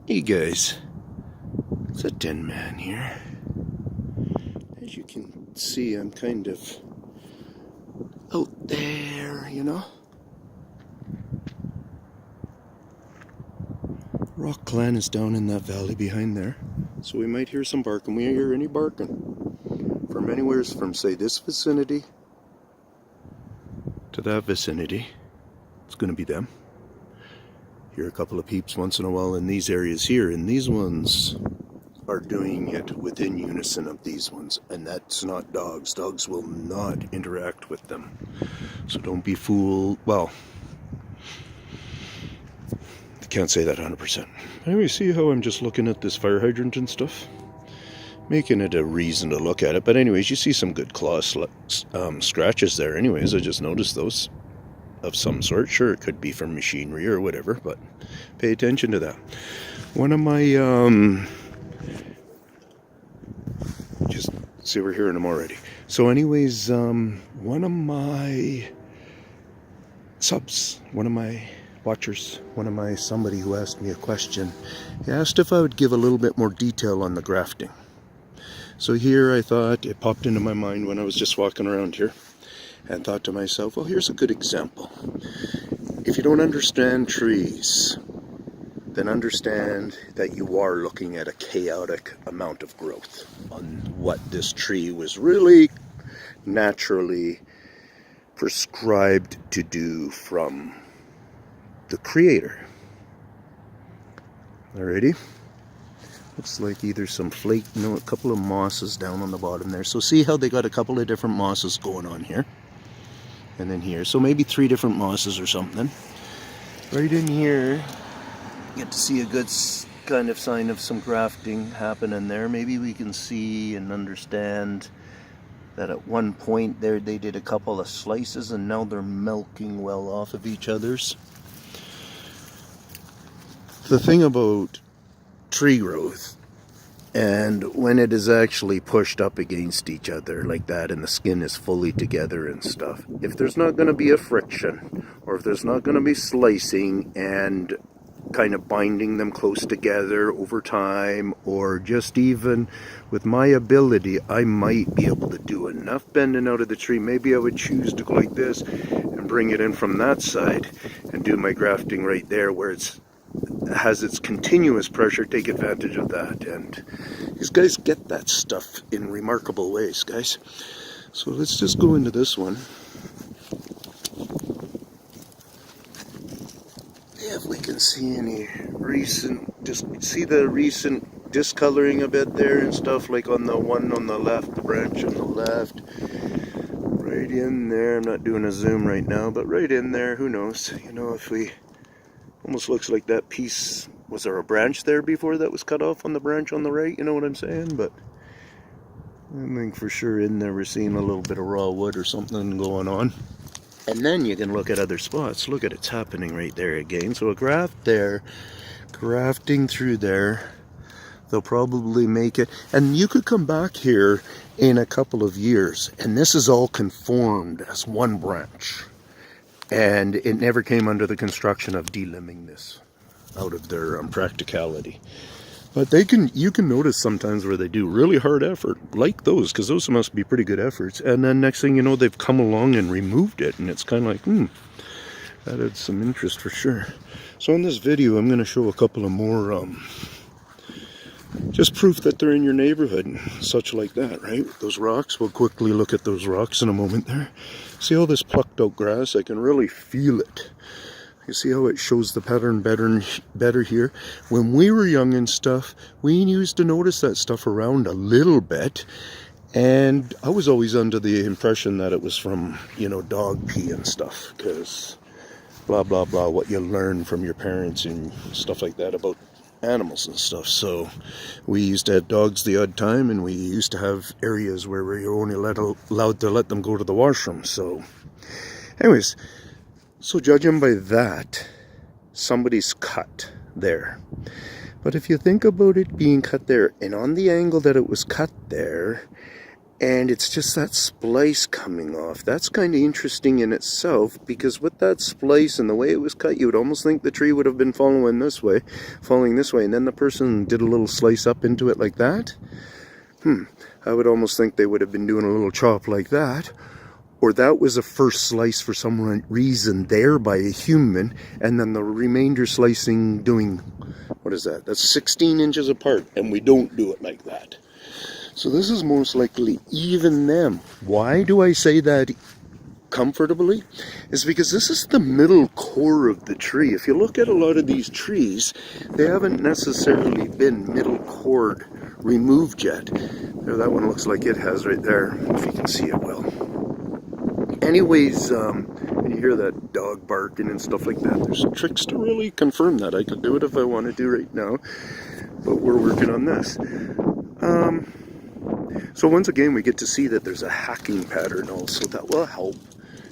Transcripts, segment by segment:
Hey guys, it's a tin man here. As you can see, I'm kind of out there, you know. Rock Clan is down in that valley behind there, so we might hear some barking. We hear any barking from anywhere from, say, this vicinity to that vicinity. It's going to be them. Hear a couple of peeps once in a while in these areas here, and these ones are doing it within unison of these ones, and that's not dogs. Dogs will not interact with them, so don't be fooled. Well, I can't say that 100%. Anyway, see how I'm just looking at this fire hydrant and stuff, making it a reason to look at it. But anyways, you see some good claw scratches there. Anyways, I just noticed those of some sort. Sure, it could be from machinery or whatever, but pay attention to that. One of my just see, we're hearing them already. So anyways, one of my subs, one of my watchers, somebody who asked me a question, he asked if I would give a little bit more detail on the grafting. So here I thought, it popped into my mind when I was just walking around here, and thought to myself, well, here's a good example. If you don't understand trees, then understand that you are looking at a chaotic amount of growth on what this tree was really naturally prescribed to do from the Creator. Alrighty. Looks like either some flake, no, a couple of mosses down on the bottom there. So see how they got a couple of different mosses going on here. And then here. So maybe 3 different mosses or something. Right in here, get to see a good kind of sign of some grafting happening there. Maybe we can see and understand that at one point there they did a couple of slices and now they're milking well off of each other's. The thing about tree growth, and when it is actually pushed up against each other like that and the skin is fully together and stuff, if there's not going to be a friction, or if there's not going to be slicing and kind of binding them close together over time, or just even with my ability, I might be able to do enough bending out of the tree. Maybe I would choose to go like this and bring it in from that side and do my grafting right there where it has its continuous pressure, take advantage of that. And these guys get that stuff in remarkable ways, guys. So let's just go into this one. If we can see any recent, just see the recent discoloring a bit there and stuff, like on the one on the left, the branch on the left, right in there. I'm not doing a zoom right now, but right in there, who knows, you know, if we, almost looks like that piece, was there a branch there before that was cut off on the branch on the right, you know what I'm saying? But I think for sure in there we're seeing a little bit of raw wood or something going on. And then you can look at other spots. Look at it's happening right there again. So a graft there, grafting through there. They'll probably make it. And you could come back here in a couple of years, and this is all conformed as one branch. And it never came under the construction of delimbing this out of their practicality. But you can notice sometimes where they do really hard effort, like those, because those must be pretty good efforts. And then next thing you know, they've come along and removed it, and it's kind of like, that had some interest for sure. So in this video, I'm going to show a couple of more, just proof that they're in your neighborhood and such like that, right? Those rocks, we'll quickly look at those rocks in a moment there. See all this plucked out grass? I can really feel it. You see how it shows the pattern better here? When we were young and stuff, we used to notice that stuff around a little bit. And I was always under the impression that it was from, you know, dog pee and stuff. Because blah, blah, blah, what you learn from your parents and stuff like that about animals and stuff. So we used to have dogs the odd time, and we used to have areas where we were only allowed to let them go to the washroom. So anyways, so judging by that, somebody's cut there. But if you think about it being cut there, and on the angle that it was cut there, And it's just that splice coming off. That's kind of interesting in itself, because with that splice and the way it was cut, you would almost think the tree would have been falling this way, and then the person did a little slice up into it like that. I would almost think they would have been doing a little chop like that. Or that was a first slice for some reason there by a human, and then the remainder slicing doing, what is that? That's 16 inches apart, and we don't do it like that. So this is most likely even them. Why do I say that comfortably? Is because this is the middle core of the tree. If you look at a lot of these trees, they haven't necessarily been middle core removed yet. There, that one looks like it has right there, if you can see it well. Anyways, when you hear that dog barking and stuff like that, there's tricks to really confirm that. I could do it if I wanted to right now, but we're working on this. So once again, we get to see that there's a hacking pattern also that will help.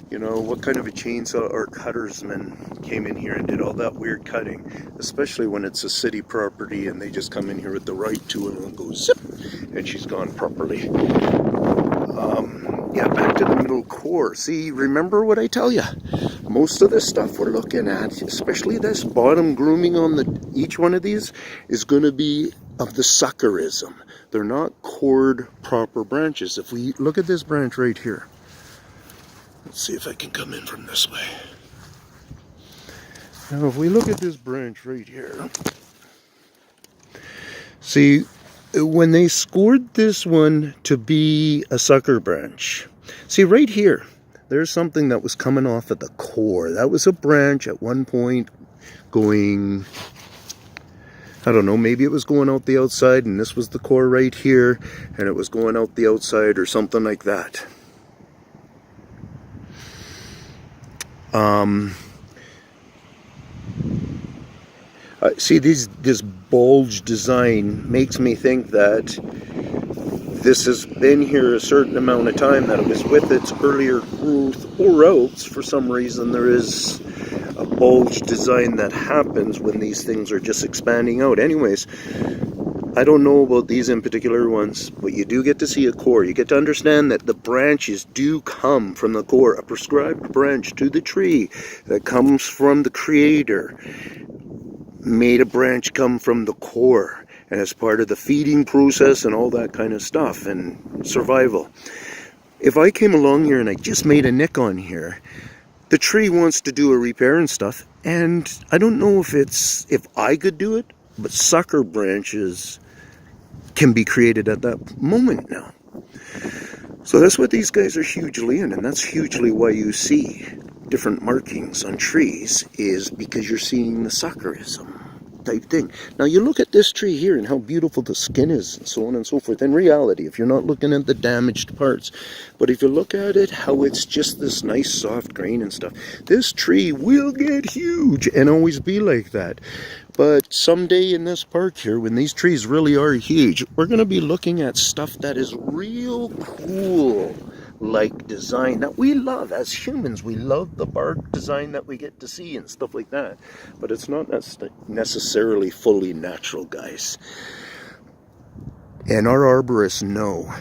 You know, what kind of a chainsaw or cuttersman came in here and did all that weird cutting, especially when it's a city property and they just come in here with the right tool and go zip, and she's gone properly. Yeah, back to the middle core. See, remember what I tell you. Most of this stuff we're looking at, especially this bottom grooming on each one of these, is going to be of the suckerism. They're not cored proper branches. If we look at this branch right here, let's see if I can come in from this way. Now, if we look at this branch right here, see, when they scored this one to be a sucker branch, see right here, there's something that was coming off of the core. That was a branch at one point going, I don't know, maybe it was going out the outside and this was the core right here and it was going out the outside or something like that. See, this bulge design makes me think that this has been here a certain amount of time, that it was with its earlier growth, or else for some reason there is a bulge design that happens when these things are just expanding out. Anyways, I don't know about these in particular ones, but you do get to see a core. You get to understand that the branches do come from the core, a prescribed branch to the tree that comes from the creator made a branch come from the core, and as part of the feeding process and all that kind of stuff and survival. If I came along here and I just made a nick on here, the tree wants to do a repair and stuff, and I don't know if I could do it, but sucker branches can be created at that moment now. So that's what these guys are hugely in, and that's hugely why you see different markings on trees, is because you're seeing the suckerism type thing. Now you look at this tree here and how beautiful the skin is and so on and so forth. In reality, if you're not looking at the damaged parts, but if you look at it, how it's just this nice soft grain and stuff, this tree will get huge and always be like that. But someday in this park here, when these trees really are huge, we're going to be looking at stuff that is real cool, like design that we love as humans. We love the bark design that we get to see and stuff like that. But it's not necessarily fully natural, guys. And our arborists know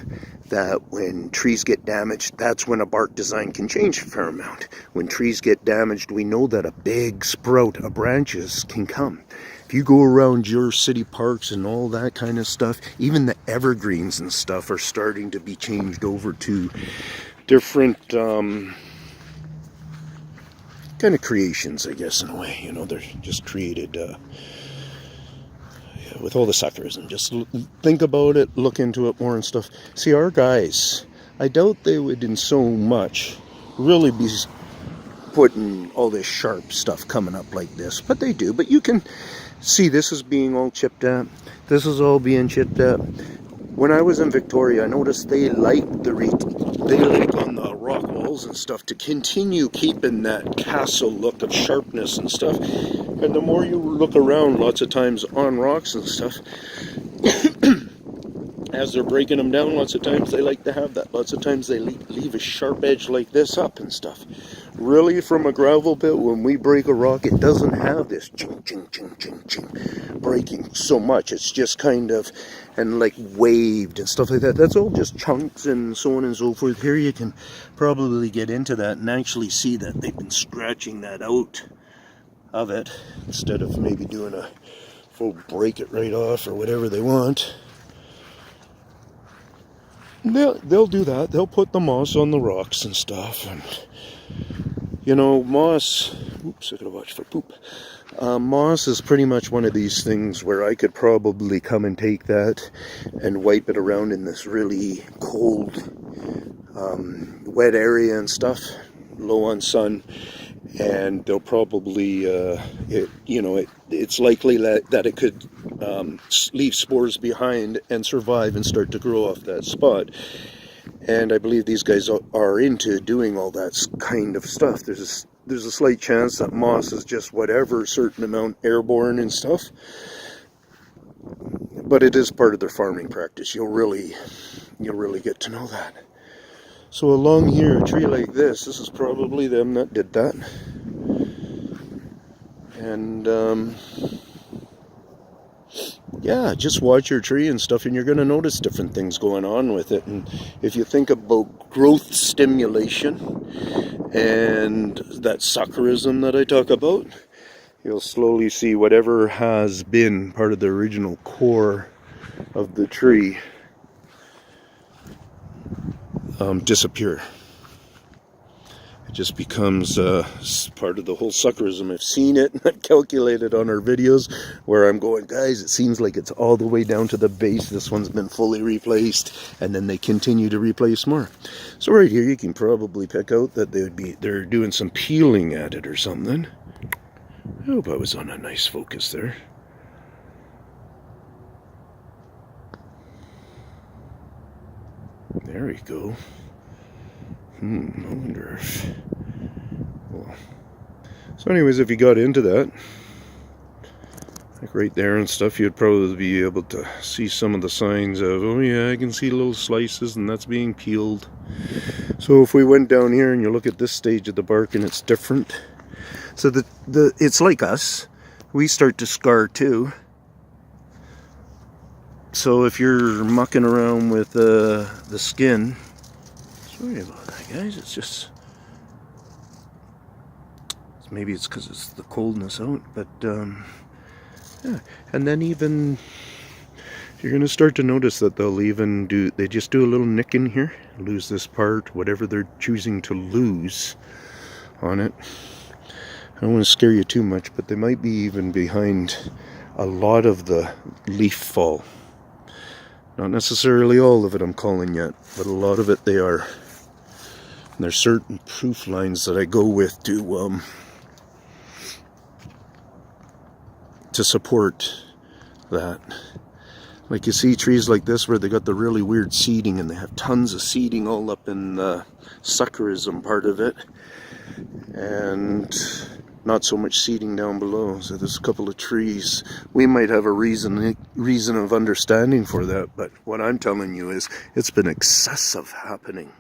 that when trees get damaged, that's when a bark design can change a fair amount. When trees get damaged, we know that a big sprout of branches can come. If you go around your city parks and all that kind of stuff, even the evergreens and stuff are starting to be changed over to different kind of creations, I guess, in a way. You know, they're just created with all the suckers, and just think about it, look into it more and stuff. See, our guys, I doubt they would in so much really be putting all this sharp stuff coming up like this, but they do. But you can see this is being all chipped at. This is all being chipped at. When I was in Victoria, I noticed they like on the rock walls and stuff to continue keeping that castle look of sharpness and stuff. And the more you look around, lots of times on rocks and stuff, as they're breaking them down, lots of times they like to have that. Lots of times they leave a sharp edge like this up and stuff. really, from a gravel pit, when we break a rock, it doesn't have this ching, ching, ching, ching, ching breaking so much. It's just kind of, and like waved and stuff like that. That's all just chunks and so on and so forth. Here you can probably get into that and actually see that they've been scratching that out of it, instead of maybe doing a full break it right off or whatever they want. They'll do that. They'll put the moss on the rocks and stuff. And, you know, moss... Oops, I gotta watch for poop. Moss is pretty much one of these things where I could probably come and take that and wipe it around in this really cold, wet area and stuff, low on sun. And they'll probably, it's likely that it could leave spores behind and survive and start to grow off that spot. And I believe these guys are into doing all that kind of stuff. There's a slight chance that moss is just whatever, certain amount airborne and stuff. But it is part of their farming practice. You'll really get to know that. So along here, a tree like this is probably them that did that. And yeah, just watch your tree and stuff, and you're going to notice different things going on with it. And if you think about growth stimulation and that suckerism that I talk about, you'll slowly see whatever has been part of the original core of the tree disappear. It just becomes part of the whole suckerism. I've seen it and I've calculated on our videos where I'm going, guys, it seems like it's all the way down to the base. This one's been fully replaced, and then they continue to replace more. So right here you can probably pick out that they're doing some peeling at it or something. I hope I was on a nice focus there. There we go. I wonder if... Well. So anyways, if you got into that, like right there and stuff, you'd probably be able to see some of the signs of, oh yeah, I can see little slices and that's being peeled. So if we went down here and you look at this stage of the bark and it's different. So it's like us. We start to scar too. So if you're mucking around with the skin, sorry about that, guys. It's just, maybe it's because it's the coldness out, but yeah. And then even you're going to start to notice that they just do a little nick in here, lose this part, whatever they're choosing to lose on it. I don't want to scare you too much, but they might be even behind a lot of the leaf fall. Not necessarily all of it I'm calling yet, but a lot of it they are. And there's certain proof lines that I go with to support that. Like you see trees like this where they got the really weird seeding, and they have tons of seeding all up in the suckerism part of it, and not so much seeding down below. So there's a couple of trees. We might have a reason of understanding for that, but what I'm telling you is it's been excessive happening.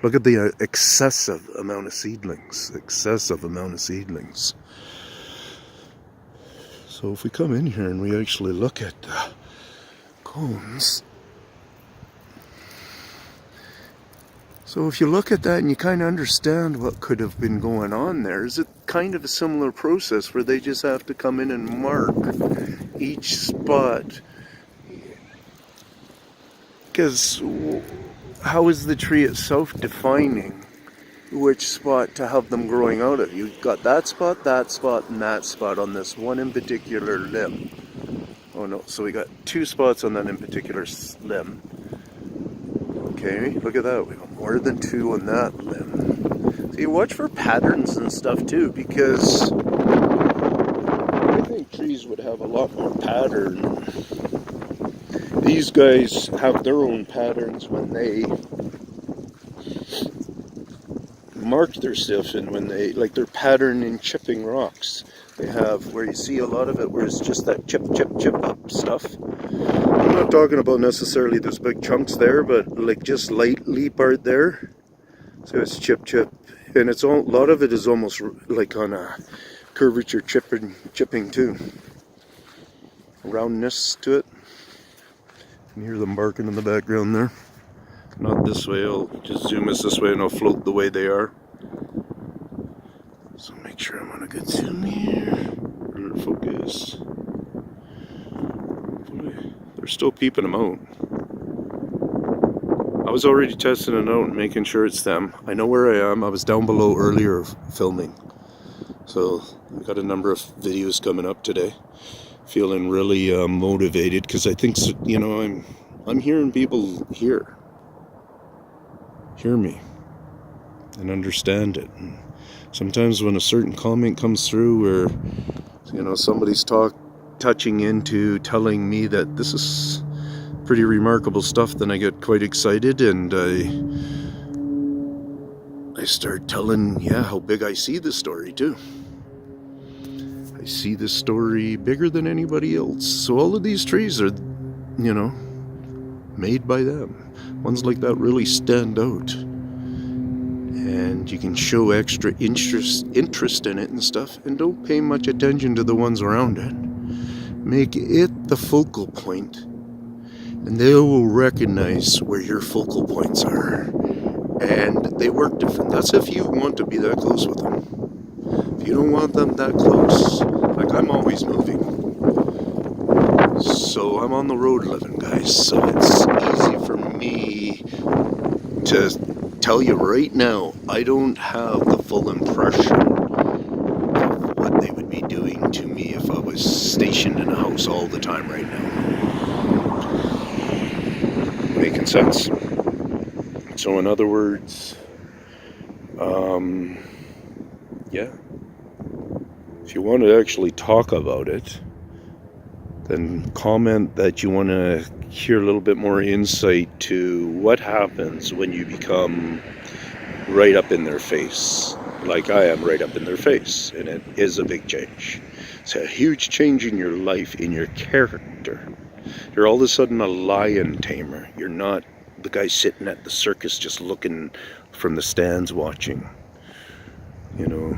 Look at the excessive amount of seedlings. So if we come in here and we actually look at the cones, so if you look at that and you kind of understand what could have been going on there, is it kind of a similar process where they just have to come in and mark each spot? Because how is the tree itself defining which spot to have them growing out of? You've got that spot, and that spot on this one in particular limb. Oh no, so we got two spots on that in particular limb. Okay, look at that. We got more than two on that limb. So you watch for patterns and stuff too, because I think trees would have a lot more pattern. These guys have their own patterns when they mark their stuff, and when they, like their pattern in chipping rocks. They have where you see a lot of it where it's just that chip up stuff. I'm not talking about necessarily those big chunks there, but like just lightly part there. So it's chip, And it's all, a lot of it is almost like on a curvature chipping too. Roundness to it. You can hear them barking in the background there. Not this way, I'll just zoom us this way and I'll float the way they are. So make sure I'm on a good zoom here. Focus. They're still peeping them out. I was already testing it out and making sure it's them. I know where I am. I was down below earlier filming. So I've got a number of videos coming up today. Feeling really motivated because I think, you know, I'm hearing people hear me and understand it. And sometimes when a certain comment comes through where, you know, somebody's touching into telling me that this is pretty remarkable stuff, then I get quite excited and I start telling, yeah, how big I see this story too. I see this story bigger than anybody else. So all of these trees are, you know, made by them. Ones like that really stand out. And you can show extra interest in it and stuff, and don't pay much attention to the ones around it. Make it the focal point, and they will recognize where your focal points are. And they work different. That's if you want to be that close with them. If you don't want them that close, like I'm always moving. So I'm on the road living, guys. So it's easy for me to tell you right now, I don't have the full impression of what they would be doing to me if I was stationed in a house all the time right now. Making sense? So in other words, yeah, if you want to actually talk about it, then comment that you want to hear a little bit more insight to what happens when you become right up in their face, like I am right up in their face, and it is a big change. It's a huge change in your life, in your character. You're all of a sudden a lion tamer. You're not the guy sitting at the circus just looking from the stands watching, you know,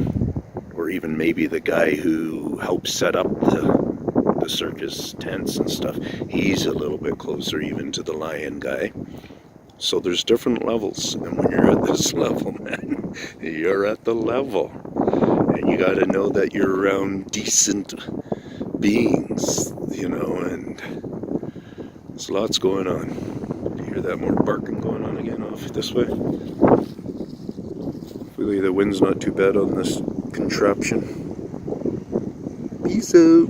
or even maybe the guy who helped set up the circus tents and stuff. He's a little bit closer even to the lion guy. So there's different levels, and when you're at this level, man, you're at the level, and you got to know that you're around decent beings, you know, and there's lots going on. You hear that more barking going on again off this way? Hopefully the wind's not too bad on this contraption. Peace out.